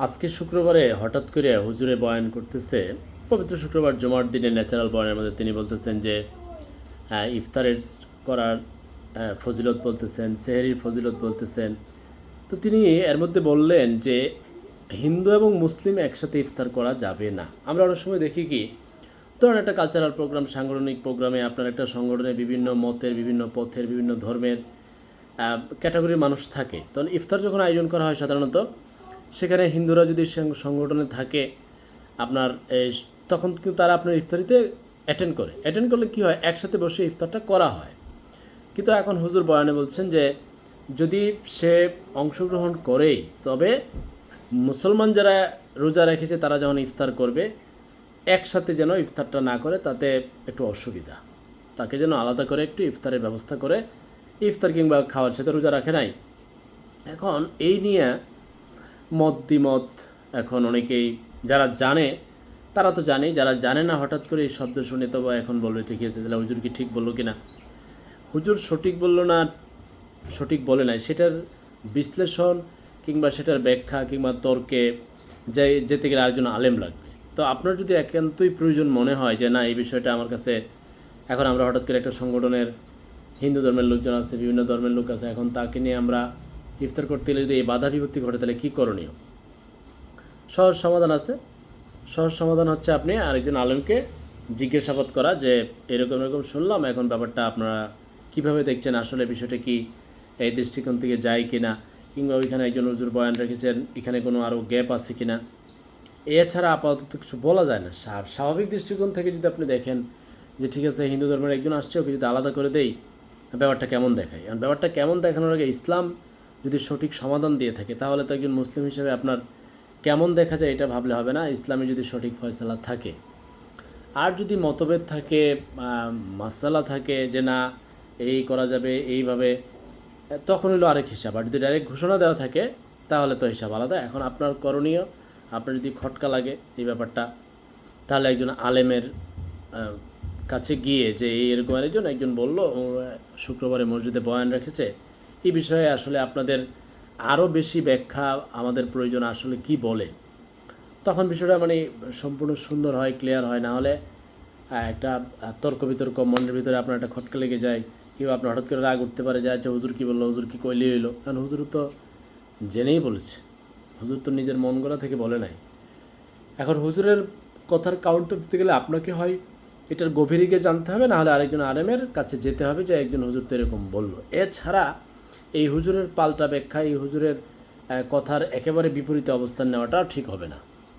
আজকে শুক্রবারে হঠাৎ করে হুজুরে বয়ান করতেছে। পবিত্র শুক্রবার জুমার দিনে ন্যাচারাল বয়ানের মধ্যে তিনি বলতেছেন যে ইফতারের করার ফজিলত বলতেছেন, সেহরির ফজিলত বলতেছেন। তো তিনি এর মধ্যে বললেন যে হিন্দু এবং মুসলিম একসাথে ইফতার করা যাবে না। আমরা অনেক সময় দেখি কি, ধরুন একটা কালচারাল প্রোগ্রাম, সাংগঠনিক প্রোগ্রামে আপনার একটা সংগঠনে বিভিন্ন মতের, বিভিন্ন পথের, বিভিন্ন ধর্মের ক্যাটাগরির মানুষ থাকে। তখন ইফতার যখন আয়োজন করা হয় সাধারণত সেখানে হিন্দুরা যদি সংগঠনে থাকে আপনার তখন কিন্তু তারা আপনার ইফতারিতে অ্যাটেন্ড করলে কী হয়, একসাথে বসে ইফতারটা করা হয়। কিন্তু এখন হুজুর বয়ানে বলছেন যে যদি সে অংশগ্রহণ করেই, তবে মুসলমান যারা রোজা রেখেছে তারা যখন ইফতার করবে একসাথে যেন ইফতারটা না করে, তাতে একটু অসুবিধা। তাকে যেন আলাদা করে একটু ইফতারের ব্যবস্থা করে, ইফতার কিংবা খাওয়ার সাথে রোজা রাখে নাই। এখন এই নিয়ে দ্বিমত এখন অনেকেই, যারা জানে তারা তো জানে, যারা জানে না হঠাৎ করে এই শব্দ শুনে তো এখন বলবে ঠিকই আছে, তাহলে হুজুর কি ঠিক বললো কি না, হুজুর সঠিক বললো না সঠিক বলে নাই, সেটার বিশ্লেষণ কিংবা সেটার ব্যাখ্যা কিংবা তর্কে যেতে গেলে আরেকজন আলেম লাগবে। তো আপনার যদি একান্তই প্রয়োজন মনে হয় যে না, এই বিষয়টা আমার কাছে, এখন আমরা হঠাৎ করে একটা সংগঠনের হিন্দু ধর্মের লোকজন আছে, বিভিন্ন ধর্মের লোক আছে, এখন তাকে নিয়ে আমরা ইফতার করতে গেলে যদি এই বাধা বিপত্তি ঘটে, তাহলে কী করণীয়? সহজ সমাধান আছে। সহজ সমাধান হচ্ছে আপনি আরেকজন আলেমকে জিজ্ঞাসাবাদ করা যে এরকম এরকম শুনলাম, এখন ব্যাপারটা আপনারা কীভাবে দেখছেন, আসলে বিষয়টা কি এই দৃষ্টিকোণ থেকে যায় কি না, কিংবা ওইখানে একজন হুজুর বয়ান রেখেছেন, এখানে কোনো আরও গ্যাপ আছে কি না। এছাড়া আপাতত কিছু বলা যায় না। আর স্বাভাবিক দৃষ্টিকোণ থেকে যদি আপনি দেখেন যে ঠিক আছে, হিন্দু ধর্মের একজন আসছে, ওকে যদি আলাদা করে দেই, ব্যাপারটা কেমন দেখায়। আর ব্যাপারটা কেমন দেখানোর আগে ইসলাম যদি সঠিক সমাধান দিয়ে থাকে, তাহলে তো একজন মুসলিম হিসেবে আপনার কেমন দেখা যায় এটা ভাবলে হবে না, ইসলামে যদি সঠিক ফয়সালা থাকে। আর যদি মতভেদ থাকে, মাসালা থাকে যে না এই করা যাবে এইভাবে, তখন হলো আরেক হিসাব। আর যদি ডাইরেক্ট ঘোষণা দেওয়া থাকে তাহলে তো হিসাব আলাদা। এখন আপনার করণীয়, আপনার যদি খটকা লাগে এই ব্যাপারটা, তাহলে একজন আলেমের কাছে গিয়ে যে এরকম একজন বলল শুক্রবারে মসজিদে বয়ান রেখেছে, এই বিষয়ে আসলে আপনাদের আরও বেশি ব্যাখ্যা আমাদের প্রয়োজন, আসলে কি বলে, তখন বিষয়টা মানে সম্পূর্ণ সুন্দর হয়, ক্লিয়ার হয়। না হলে একটা তর্ক বিতর্ক মনের ভিতরে আপনার একটা খটকা লেগে যায়, কিংবা আপনার হঠাৎ করে রাগ উঠতে পারে যে আচ্ছা হুজুর কী বললো, হুজুর কী কইলেই হইলো। কারণ হুজুর তো জেনেই বলেছে, হুজুর তো নিজের মন গলা থেকে বলে নাই। এখন হুজুরের কথার কাউন্টার দিতে গেলে আপনাকে হয় এটার গভীরে গিয়ে জানতে হবে, না হলে আরেকজন আলেমের কাছে যেতে হবে যে একজন হুজুর তো এরকম বললো। এছাড়া এই হুজুরের পাল্টা ব্যাখ্যা, এই হুজুরের কথার একেবারে বিপরীতে অবস্থান নেওয়াটা ঠিক হবে না।